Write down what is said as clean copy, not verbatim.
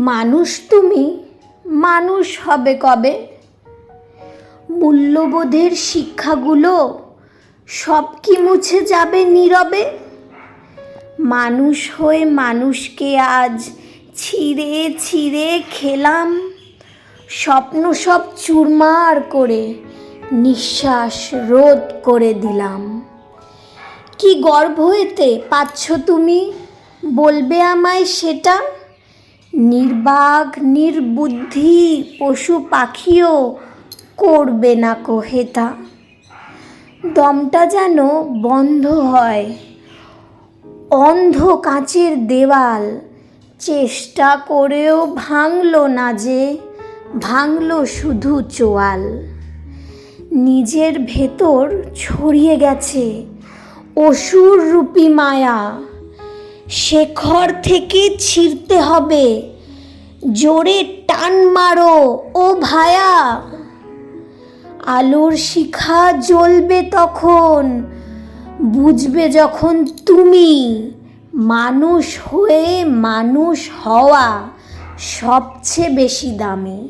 মানুষ তুমি, মানুষ হবে কবে? মূল্যবোধের শিক্ষাগুলো সব কি মুছে যাবে নীরবে? মানুষ হয়ে মানুষকে আজ ছিঁড়ে ছিঁড়ে খেলাম, স্বপ্ন সব চুরমার করে নিঃশ্বাস রোধ করে দিলাম। কি গর্ব এতে পাচ্ছ তুমি, বলবে আমায় সেটা? নির্বাক নির্বুদ্ধি পশু পাখিও করবে না কো হেটা। দমটা যেন বন্ধ হয়, অন্ধ কাঁচের দেওয়াল চেষ্টা করেও ভাঙলো না যে, ভাঙলো শুধু চোয়াল। নিজের ভেতর ছড়িয়ে গেছে অসুর রূপী মায়া, শেখর থেকে ছিঁড়তে হবে, জোরে টান মারো ও ভায়া। আলোর শিখা জ্বলবে তখন, বুঝবে যখন তুমি মানুষ হয়ে মানুষ হওয়া সবচেয়ে বেশি দামি।